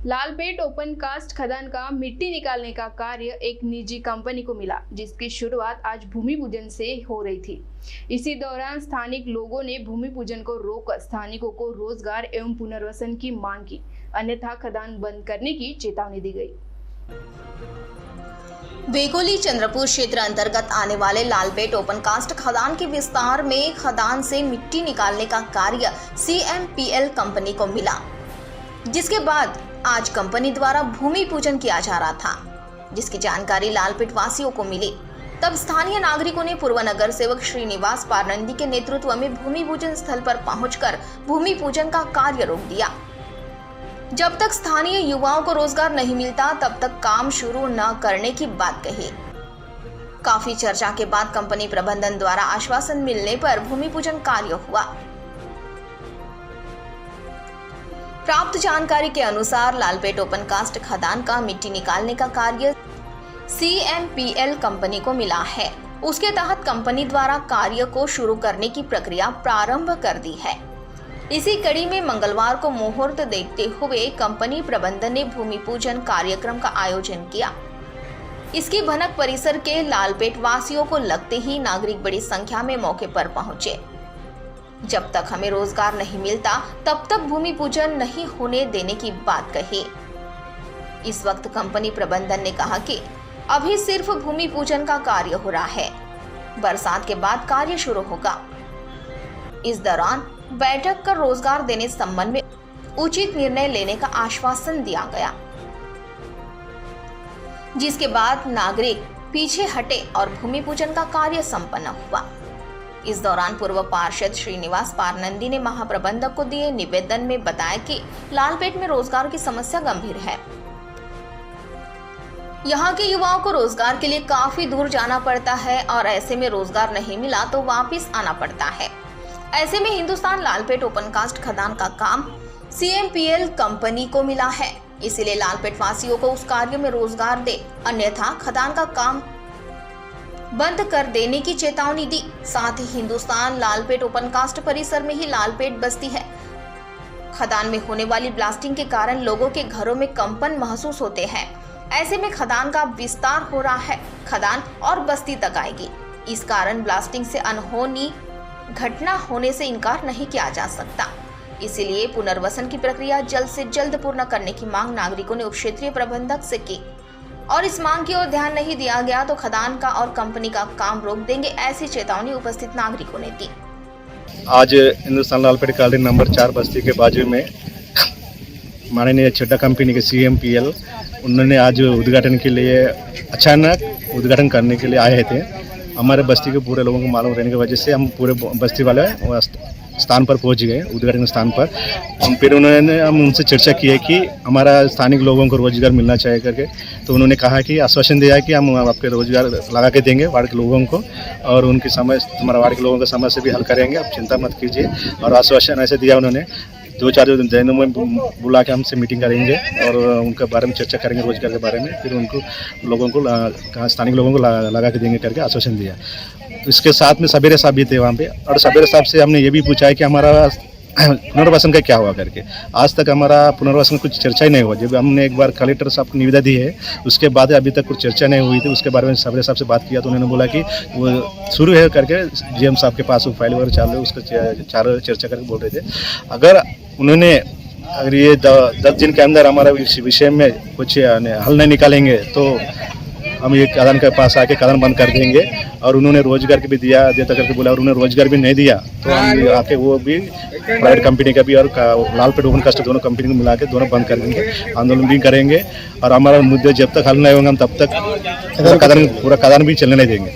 लालपेट open cast खदान का मिट्टी निकालने का कार्य एक निजी कंपनी को मिला, जिसकी शुरुआत आज भूमि पूजन से हो रही थी। इसी दौरान स्थानिक लोगों ने भूमि पूजन को रोककर स्थानिकों को रोजगार एवं पुनर्वसन की मांग की, अन्यथा खदान बंद करने की चेतावनी दी गई। वेकोली चंद्रपुर क्षेत्र अंतर्गत आने वाले लालपेट ओपन कास्ट खदान के विस्तार में खदान से मिट्टी निकालने का कार्य CMPL कंपनी को मिला, जिसके बाद आज कंपनी द्वारा भूमि पूजन किया जा रहा था, जिसकी जानकारी लालपेट वासियों को मिली। तब स्थानीय नागरिकों ने पूर्व नगर सेवक श्रीनिवास पारनंदी के नेतृत्व में भूमि पूजन स्थल पर पहुंचकर भूमि पूजन का कार्य रोक दिया। जब तक स्थानीय युवाओं को रोजगार नहीं मिलता तब तक काम शुरू न करने की बात कही। काफी चर्चा के बाद कंपनी प्रबंधन द्वारा आश्वासन मिलने पर भूमि पूजन कार्य हुआ। प्राप्त जानकारी के अनुसार लालपेट ओपन कास्ट खदान का मिट्टी निकालने का कार्य CMPL कंपनी को मिला है। उसके तहत कंपनी द्वारा कार्य को शुरू करने की प्रक्रिया प्रारंभ कर दी है। इसी कड़ी में मंगलवार को मुहूर्त देखते हुए कंपनी प्रबंधन ने भूमि पूजन कार्यक्रम का आयोजन किया। इसकी भनक परिसर के लालपेट वासियों को लगते ही नागरिक बड़ी संख्या में मौके पर पहुंचे। जब तक हमें रोजगार नहीं मिलता तब तक भूमि पूजन नहीं होने देने की बात कही। इस वक्त कंपनी प्रबंधन ने कहा कि अभी सिर्फ भूमि पूजन का कार्य हो रहा है, बरसात के बाद कार्य शुरू होगा। इस दौरान बैठक कर रोजगार देने संबंध में उचित निर्णय लेने का आश्वासन दिया गया, जिसके बाद नागरिक पीछे हटे और भूमि पूजन का कार्य संपन्न हुआ। इस दौरान पूर्व पार्षद श्रीनिवास पारनंदी ने महाप्रबंधक को दिए निवेदन में बताया कि लालपेट में रोजगार की समस्या गंभीर है। यहाँ के युवाओं को रोजगार के लिए काफी दूर जाना पड़ता है और ऐसे में रोजगार नहीं मिला तो वापस आना पड़ता है। ऐसे में हिंदुस्तान लालपेट ओपन कास्ट खदान का काम CMPL कंपनी को मिला है, इसीलिए लालपेट वासियों को उस कार्य में रोजगार दे, अन्यथा खदान का काम बंद कर देने की चेतावनी दी। साथ ही हिंदुस्तान लालपेट ओपन कास्ट परिसर में ही लालपेट बस्ती है। खदान में होने वाली ब्लास्टिंग के कारण लोगों के घरों में कंपन महसूस होते हैं। ऐसे में खदान का विस्तार हो रहा है, खदान और बस्ती तक आएगी। इस कारण ब्लास्टिंग से अनहोनी घटना होने से इनकार नहीं किया जा सकता। इसीलिए पुनर्वसन की प्रक्रिया जल्द से जल्द पूर्ण करने की मांग नागरिकों ने उप क्षेत्रीय प्रबंधक से की और इस मांग की ओर ध्यान नहीं दिया गया तो खदान का और कंपनी का काम रोक देंगे, ऐसी चेतावनी उपस्थित नागरिकों ने दी। आज हिंदुस्तान लालपेट कॉलोनी नंबर 4 बस्ती के बाजू में माननीय चड्डा कंपनी के CMPL उन्होंने आज उद्घाटन के लिए अचानक उद्घाटन करने के लिए आए थे। हमारे बस्ती के पूरे लोगों को मालूम रहने की वजह से हम पूरे बस्ती वाले स्थान पर पहुंच गए, उद्घाटन स्थान पर। फिर हम उनसे चर्चा की है कि हमारा स्थानिक लोगों को रोजगार मिलना चाहिए करके, तो उन्होंने कहा कि आश्वासन दिया कि हम आपके रोजगार लगा के देंगे वार्ड के लोगों को और उनकी समस्या, हमारा वार्ड के लोगों की समस्या भी हल करेंगे, आप चिंता मत कीजिए। और आश्वासन ऐसे दिया उन्होंने 2-4 दिनों में बुला के हमसे मीटिंग करेंगे और उनके बारे में चर्चा करेंगे, रोजगार के बारे में। फिर उनको लोगों को स्थानिक लोगों को लगा के देंगे करके आश्वासन दिया। इसके साथ में सबेरे साहब भी थे वहाँ पे और सबेरे साहब से हमने ये भी पूछा है कि हमारा पुनर्वासन का क्या हुआ करके। आज तक हमारा पुनर्वासन कुछ चर्चा ही नहीं हुआ। जब हमने एक बार कलेक्टर साहब को निविदा दी है उसके बाद अभी तक कुछ चर्चा नहीं हुई थी। उसके बारे में सबेरे साहब से बात किया तो उन्होंने बोला कि वो शुरू है करके GM साहब के पास वो फाइल वगैरह चालू है, उसका चर्चा करके बोल रहे थे। अगर ये 10 दिन के अंदर हमारा इस विषय में कुछ हल नहीं निकालेंगे तो हम ये खदान के पास आके खदान बंद कर देंगे। और उन्होंने रोजगार के भी देता करके बोला और उन्होंने रोजगार भी नहीं दिया तो हम आके वो भी प्राइवेट कंपनी का भी और लालपेट ओपन कास्ट दोनों कंपनी को मिला के दोनों बंद कर देंगे, आंदोलन भी करेंगे। और हमारा मुद्दे जब तक हल नहीं होंगे हम तब तक पूरा खदान भी चलने नहीं देंगे।